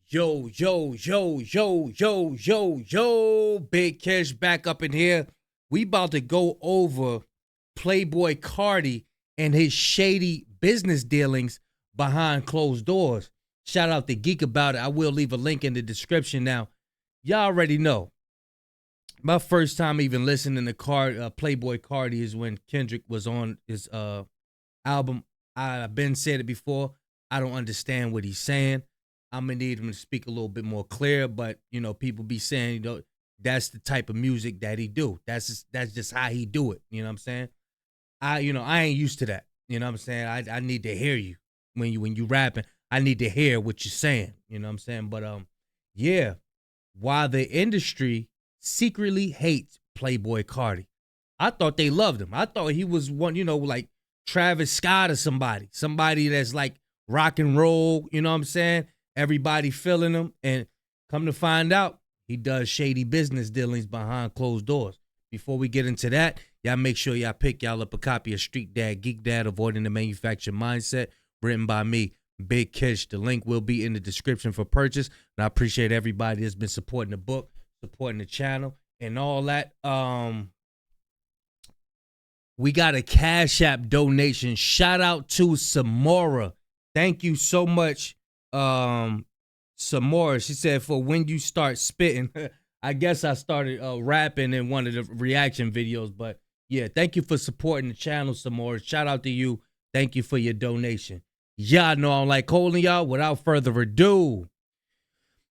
Yo, yo, yo, yo, yo, yo, yo, Big Kish back up in here. We about to go over Playboi Carti and his shady business dealings behind closed doors. Shout out to Geek About It. I will leave a link in the description. Now, y'all already know. My first time even listening to Playboi Carti is when Kendrick was on his album. I've been said it before. I don't understand what he's saying. I'm gonna need him to speak a little bit more clear, but people be saying, that's the type of music that he do. That's just how he do it. You know what I'm saying? I ain't used to that. You know what I'm saying? I need to hear you when you rapping. I need to hear what you're saying. You know what I'm saying? But yeah, while the industry secretly hates Playboi Carti, I thought they loved him. I thought he was one, like Travis Scott or somebody that's like rock and roll. You know what I'm saying? Everybody feeling him, and come to find out, he does shady business dealings behind closed doors. Before we get into that, y'all make sure y'all pick y'all up a copy of Street Dad, Geek Dad, Avoiding the Manufactured Mindset, written by me, Big Kish. The link will be in the description for purchase, and I appreciate everybody that's been supporting the book, supporting the channel, and all that. We got a Cash App donation. Shout out to Samora. Thank you so much. Samora, she said, for when you start spitting. I guess I started rapping in one of the reaction videos, but yeah, thank you for supporting the channel, Samora. Shout out to you. Thank you for your donation. Y'all know I don't like holding y'all. Without further ado,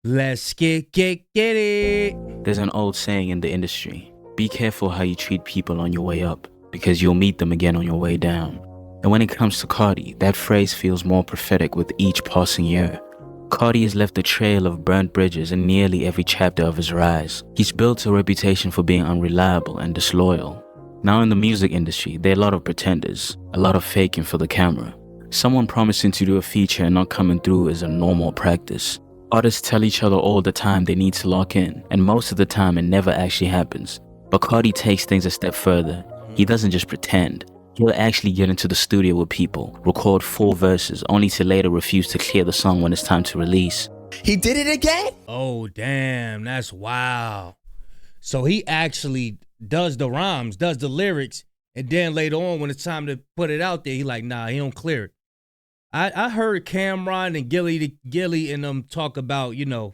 let's get it. There's an old saying in the industry: be careful how you treat people on your way up, because you'll meet them again on your way down. And when it comes to Carti, that phrase feels more prophetic with each passing year. Carti has left a trail of burnt bridges in nearly every chapter of his rise. He's built a reputation for being unreliable and disloyal. Now in the music industry, there are a lot of pretenders, a lot of faking for the camera. Someone promising to do a feature and not coming through is a normal practice. Artists tell each other all the time they need to lock in, and most of the time it never actually happens. But Carti takes things a step further. He doesn't just pretend. He'll actually get into the studio with people, record full verses, only to later refuse to clear the song when it's time to release. He did it again? Oh, damn, that's wild. So he actually does the rhymes, does the lyrics, and then later on when it's time to put it out there, he like, nah, he don't clear it. I heard Cameron and Gilly and them talk about, in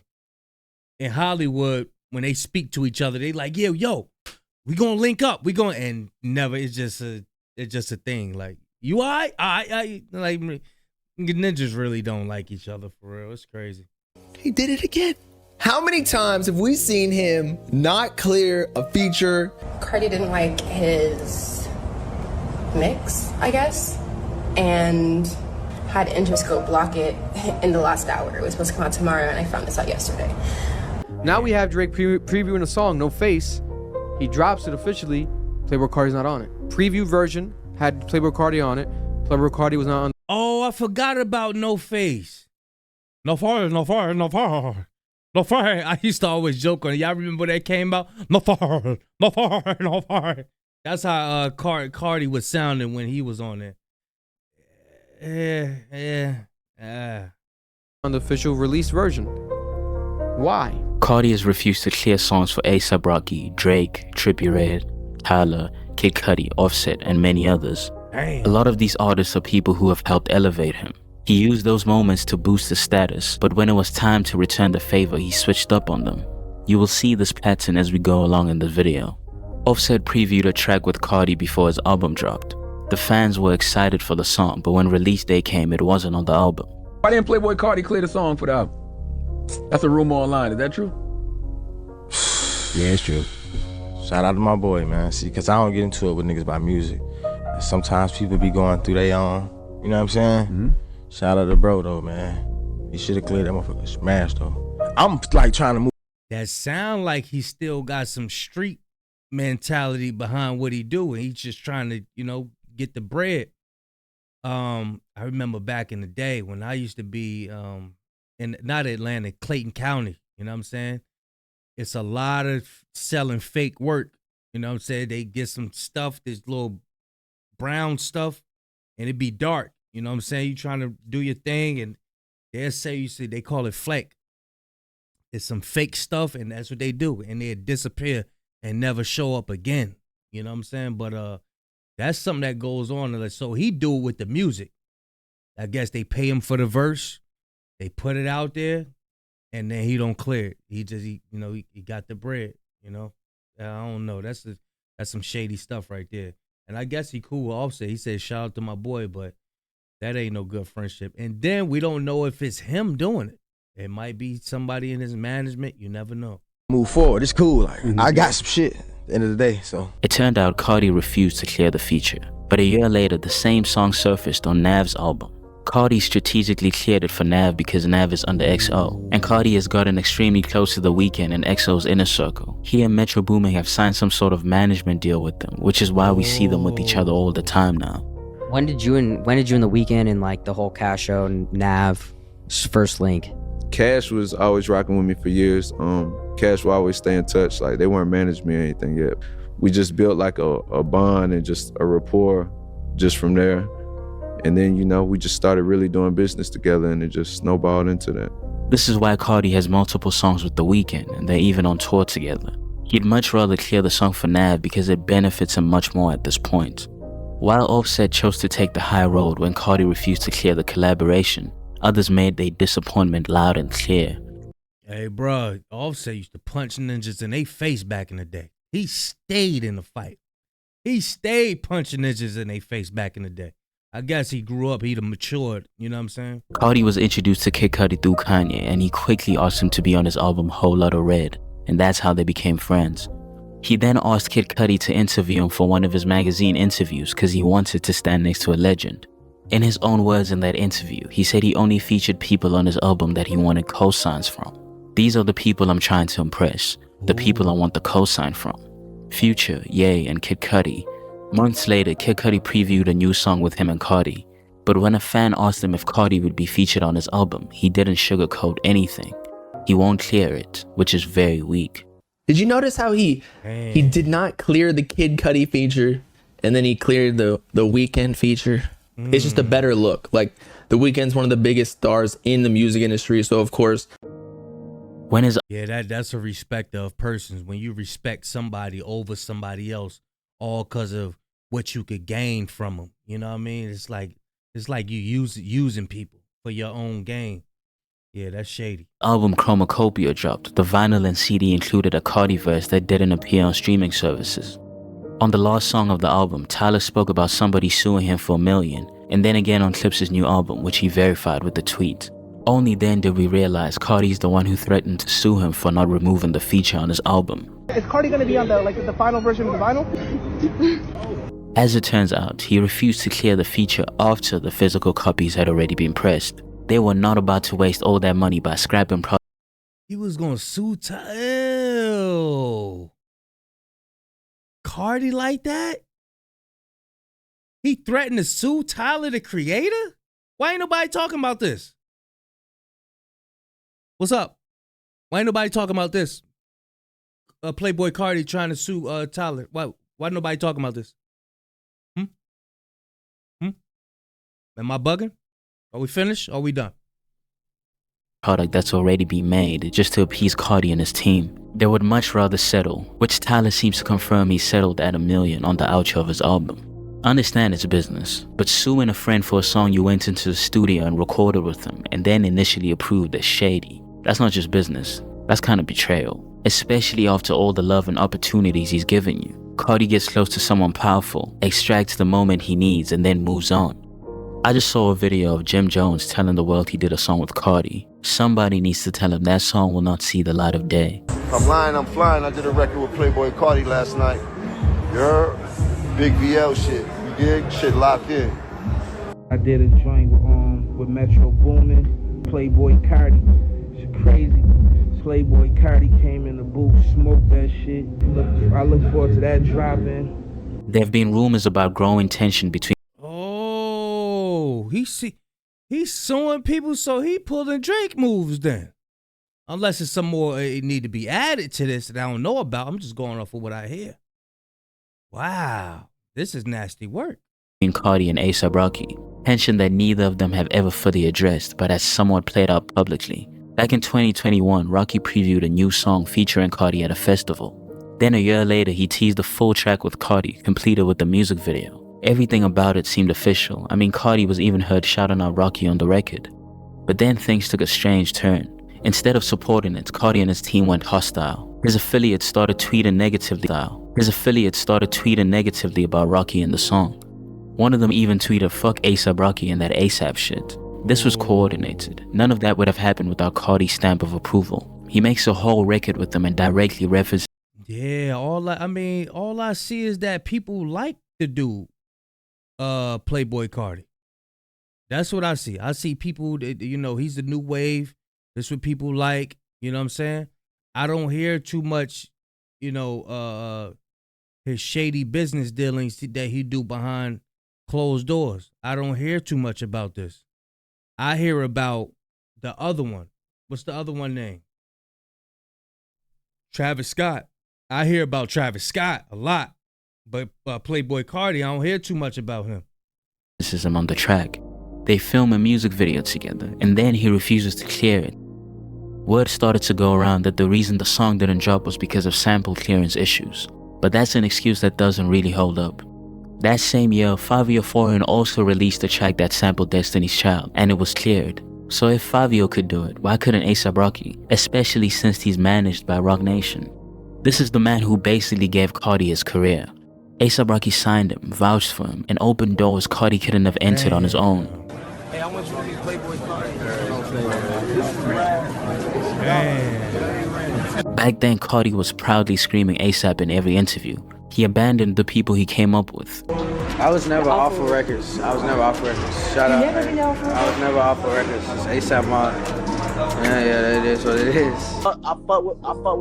Hollywood, when they speak to each other, they like, yo, we gonna link up. And never, it's just a thing. Like, you all right? I like, ninjas really don't like each other for real. It's crazy. He did it again. How many times have we seen him not clear a feature? Carti didn't like his mix, I guess, and had Interscope block it in the last hour. It was supposed to come out tomorrow, and I found this out yesterday. Now we have Drake previewing a song, No Face. He drops it officially. Playboi Carti's not on it. Preview version had Playboi Carti on it. Playboi Carti was not on. Oh, I forgot about No Face. No fire, no fire, no fire. No fire. I used to always joke on it. Y'all remember that came out? No fire, no fire, no fire. That's how Carti was sounding when he was on there. On the official release version. Why? Carti has refused to clear songs for A$AP Rocky, Drake, Trippie Redd, Tyler, Kid Cudi, Offset, and many others. Damn. A lot of these artists are people who have helped elevate him. He used those moments to boost his status, but when it was time to return the favor, he switched up on them. You will see this pattern as we go along in the video. Offset previewed a track with Carti before his album dropped. The fans were excited for the song, but when release day came, it wasn't on the album. Why didn't Playboi Carti clear the song for the album? That's a rumor online. Is that true? Yeah, it's true. Shout out to my boy, man. See, because I don't get into it with niggas about music. Sometimes people be going through their own, you know what I'm saying? Mm-hmm. Shout out to bro, though, man. He should have cleared that motherfucker. Smash, though. I'm, like, trying to move. That sound like he still got some street mentality behind what he do, and he's just trying to, get the bread. I remember back in the day when I used to be in not Atlanta, Clayton County, you know what I'm saying? It's a lot of selling fake work, you know what I'm saying? They get some stuff, this little brown stuff, and it be dark, you know what I'm saying? You trying to do your thing, and they'll say, they call it fleck. It's some fake stuff, and that's what they do. And they disappear and never show up again. You know what I'm saying? But that's something that goes on. So he do it with the music. I guess they pay him for the verse. They put it out there, and then he don't clear it. He got the bread, you know? I don't know. That's some shady stuff right there. And I guess he cool with Offset. He said, shout out to my boy, but that ain't no good friendship. And then we don't know if it's him doing it. It might be somebody in his management. You never know. Move forward. It's cool. Like, I got some shit at the end of the day, so. It turned out Carti refused to clear the feature, but a year later, the same song surfaced on Nav's album. Carti strategically cleared it for Nav because Nav is under XO, and Carti has gotten extremely close to The Weeknd and XO's inner circle. He and Metro Boomin have signed some sort of management deal with them, which is why we see them with each other all the time now. When did you and The Weeknd and like the whole Cash Show and Nav first link? Cash was always rocking with me for years. Cash will always stay in touch. Like, they weren't managing me or anything yet. We just built like a bond and just a rapport just from there. And then, you know, we just started really doing business together, and it just snowballed into that. This is why Carti has multiple songs with The Weeknd, and they're even on tour together. He'd much rather clear the song for Nav because it benefits him much more at this point. While Offset chose to take the high road when Carti refused to clear the collaboration, others made their disappointment loud and clear. Hey, bro, Offset used to punch ninjas in their face back in the day. He stayed in the fight. He stayed punching ninjas in their face back in the day. I guess he grew up, he'd have matured, you know what I'm saying? Carti was introduced to Kid Cudi through Kanye, and he quickly asked him to be on his album Whole Lotta Red, and that's how they became friends. He then asked Kid Cudi to interview him for one of his magazine interviews because he wanted to stand next to a legend. In his own words in that interview, he said he only featured people on his album that he wanted cosigns from. These are the people I'm trying to impress, the people I want the cosign from. Future, Ye, and Kid Cudi. Months later, Kid Cudi previewed a new song with him and Carti. But when a fan asked him if Carti would be featured on his album, he didn't sugarcoat anything. He won't clear it, which is very weak. Did you notice how he did not clear the Kid Cudi feature, and then he cleared the Weeknd feature? It's just a better look. Like, the Weeknd's one of the biggest stars in the music industry, so of course. That's a respect of persons. When you respect somebody over somebody else, all because of what you could gain from them. You know what I mean? It's like you using people for your own gain. Yeah, that's shady. Album Chromacopia dropped. The vinyl and CD included a Carti verse that didn't appear on streaming services. On the last song of the album, Tyler spoke about somebody suing him for $1 million, and then again on Clips' new album, which he verified with the tweet. Only then did we realize Carti's the one who threatened to sue him for not removing the feature on his album. Is Carti gonna be on the final version of the vinyl? As it turns out, he refused to clear the feature after the physical copies had already been pressed. They were not about to waste all that money by scrapping products. He was gonna sue Tyler. Carti like that? He threatened to sue Tyler, the creator? Why ain't nobody talking about this? What's up? Why ain't nobody talking about this? Playboi Carti trying to sue Tyler. Why nobody talking about this? Am I bugging? Are we finished? Are we done? Product that's already been made just to appease Carti and his team. They would much rather settle, which Tyler seems to confirm he settled at $1 million on the outro of his album. Understand it's business, but suing a friend for a song you went into the studio and recorded with them and then initially approved as shady, that's not just business, that's kind of betrayal. Especially after all the love and opportunities he's given you. Carti gets close to someone powerful, extracts the moment he needs, and then moves on. I just saw a video of Jim Jones telling the world he did a song with Carti. Somebody needs to tell him that song will not see the light of day. I'm lying, I'm flying. I did a record with Playboi Carti last night. You're big VL shit. You dig? Shit locked in. I did a joint with Metro Boomin, Playboi Carti. It's crazy. Playboi Carti came in the booth, smoked that shit. I look forward to that dropping. There have been rumors about growing tension between. Oh, he's suing people, so he pulling Drake moves then. Unless it's some more it need to be added to this that I don't know about. I'm just going off of what I hear. Wow, this is nasty work. Carti and A$AP Rocky. Tension that neither of them have ever fully addressed, but has somewhat played out publicly. Back in 2021, Rocky previewed a new song featuring Carti at a festival. Then a year later, he teased a full track with Carti, completed with the music video. Everything about it seemed official. I mean, Carti was even heard shouting out Rocky on the record. But then things took a strange turn. Instead of supporting it, Carti and his team went hostile. His affiliates started tweeting negatively about Rocky and the song. One of them even tweeted, "Fuck ASAP Rocky" and that ASAP shit. This was coordinated. None of that would have happened without Carti's stamp of approval. He makes a whole record with them and directly references. Yeah, all I see is that people like the dude, Playboi Carti. That's what I see. I see people that, he's the new wave. That's what people like. You know what I'm saying? I don't hear too much, his shady business dealings that he do behind closed doors. I don't hear too much about this. I hear about the other one. What's the other one name? Travis Scott. I hear about Travis Scott a lot, but Playboi Carti, I don't hear too much about him. On the track. They film a music video together, and then he refuses to clear it. Word started to go around that the reason the song didn't drop was because of sample clearance issues. But that's an excuse that doesn't really hold up. That same year, Fivio Foreign also released a track that sampled Destiny's Child, and it was cleared. So if Fivio could do it, why couldn't A$AP Rocky? Especially since he's managed by Roc Nation. This is the man who basically gave Carti his career. A$AP Rocky signed him, vouched for him, and opened doors Carti couldn't have entered on his own. Hey, I want you to be Playboi Carti. Back then, Carti was proudly screaming ASAP in every interview. He abandoned the people he came up with. I was never off of records. Shout out. I was never off of records. It's ASAP Mob. Yeah, that is what it is. I fuck with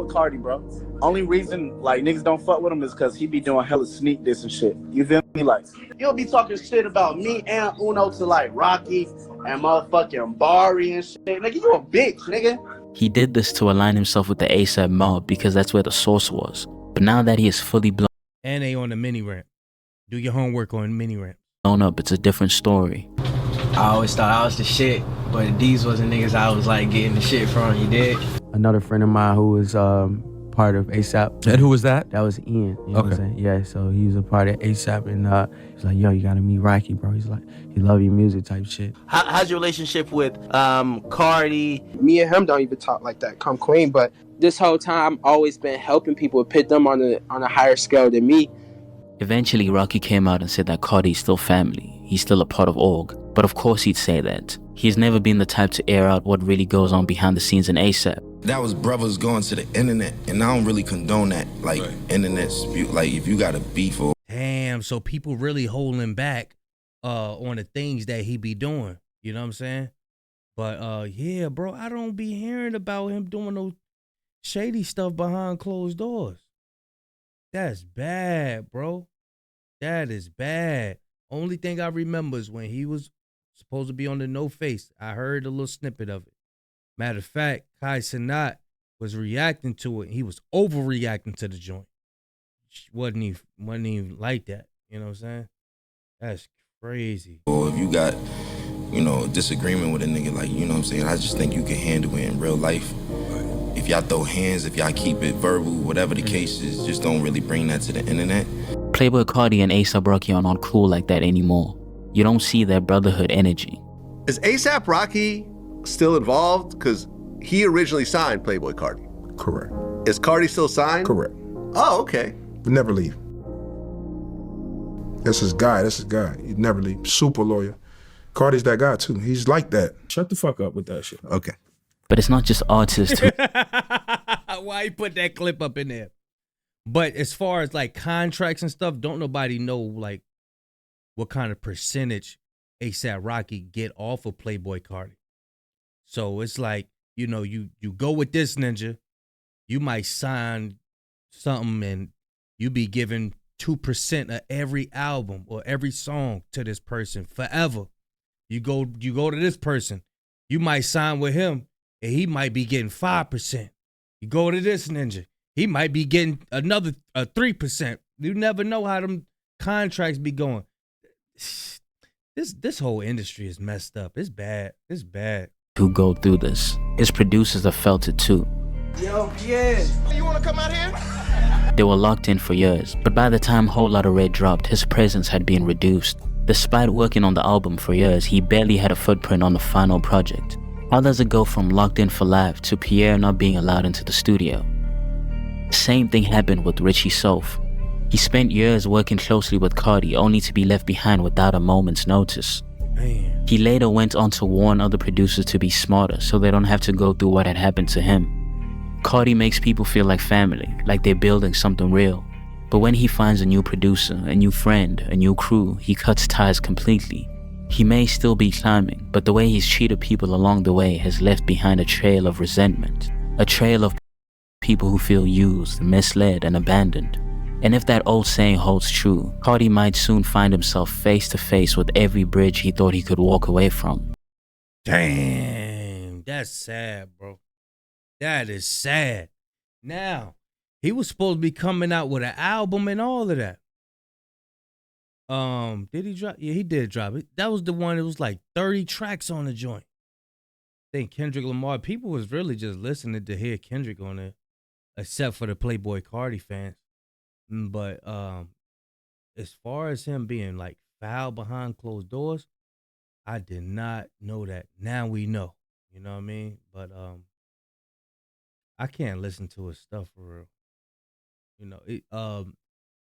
Carti, bro. Only reason like niggas don't fuck with him is because he be doing hella sneak diss and shit. You feel me? Like you'll be talking shit about me and Uno to like Rocky and motherfucking Bari and shit. Nigga, you a bitch, nigga. He did this to align himself with the ASAP mob because that's where the source was. But now that he is fully blown and they on the mini ramp. Do your homework on mini ramp. Up, it's a different story. I always thought I was the shit, but these wasn't niggas I was like getting the shit from, you dig? Another friend of mine who was part of ASAP. And who was that? That was Ian. You know what I'm saying? Yeah, so he was a part of ASAP, and he's like, yo, you gotta meet Rocky, bro. He's like, he love your music type shit. How's your relationship with Carti? Me and him don't even talk like that, come clean, but this whole time I've always been helping people, put them on a higher scale than me. Eventually, Rocky came out and said that Carti is still family. He's still a part of org. But of course he'd say that. He's never been the type to air out what really goes on behind the scenes in ASAP. That was brothers going to the internet, and I don't really condone that. Like, internet dispute, like if you got a beef or... Damn, so people really holding back on the things that he be doing. You know what I'm saying? But yeah, bro, I don't be hearing about him doing no shady stuff behind closed doors. That's bad, bro. That is bad. Only thing I remember is when he was supposed to be on the No Face. I heard a little snippet of it. Matter of fact, Kai Cenat was reacting to it. He was overreacting to the joint. Wasn't even like that. You know what I'm saying? That's crazy. Or if you got, a disagreement with a nigga, like, you know what I'm saying? I just think you can handle it in real life. If y'all throw hands, if y'all keep it verbal, whatever the case is, just don't really bring that to the internet. Playboi Carti and A$AP Rocky are not cool like that anymore. You don't see that brotherhood energy. Is A$AP Rocky still involved? Because he originally signed Playboi Carti. Correct. Is Carti still signed? Correct. Oh, okay. We never leave. That's his guy. He'd never leave. Super loyal. Carti's that guy too. He's like that. Shut the fuck up with that shit. Okay. But it's not just artists who... Why you put that clip up in there? But as far as like contracts and stuff, don't nobody know like what kind of percentage A$AP Rocky get off of Playboi Carti. So it's like, you go with this ninja, you might sign something and you be giving 2% of every album or every song to this person forever. You go to this person, you might sign with him and he might be getting 5%. You go to this ninja, he might be getting another 3%. You never know how them contracts be going. This whole industry is messed up. It's bad. It's bad. who go through this. His producers have felt it too. Yo, Pierre. You wanna come out here? They were locked in for years, but by the time Whole Lotta Red dropped, his presence had been reduced. Despite working on the album for years, he barely had a footprint on the final project. How does it go from locked in for life to Pierre not being allowed into the studio? Same thing happened with Richie Soph. He spent years working closely with Carti only to be left behind without a moment's notice. Man. He later went on to warn other producers to be smarter so they don't have to go through what had happened to him. Carti makes people feel like family, like they're building something real. But when he finds a new producer, a new friend, a new crew, he cuts ties completely. He may still be climbing, but the way he's treated people along the way has left behind a trail of resentment. A trail of people who feel used, misled, and abandoned. And if that old saying holds true, Carti might soon find himself face to face with every bridge he thought he could walk away from. Damn, that's sad, bro. That is sad. Now, he was supposed to be coming out with an album and all of that. Did he drop? Yeah, he did drop it. That was the one. It was like 30 tracks on the joint. I think Kendrick Lamar. People was really just listening to hear Kendrick on it, except for the Playboi Carti fans. But as far as him being like foul behind closed doors, I did not know that. Now we know. You know what I mean? But I can't listen to his stuff for real. You know,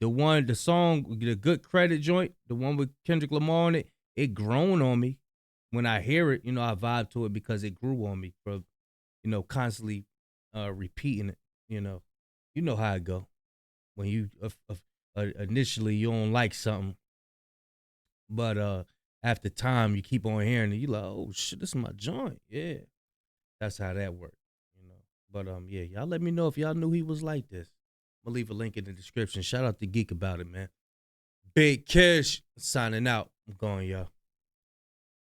the song, the Good Credit joint, the one with Kendrick Lamar on it, it grown on me. When I hear it, you know, I vibe to it because it grew on me from, you know, constantly repeating it. You know how it go. When you initially you don't like something, but after time you keep on hearing it, you like, oh shit, this is my joint. Yeah, that's how that works. You know, but yeah, y'all let me know if y'all knew he was like this. I'm gonna leave a link in the description. Shout out to Geek about it, man. Big Kish signing out. I'm going, y'all.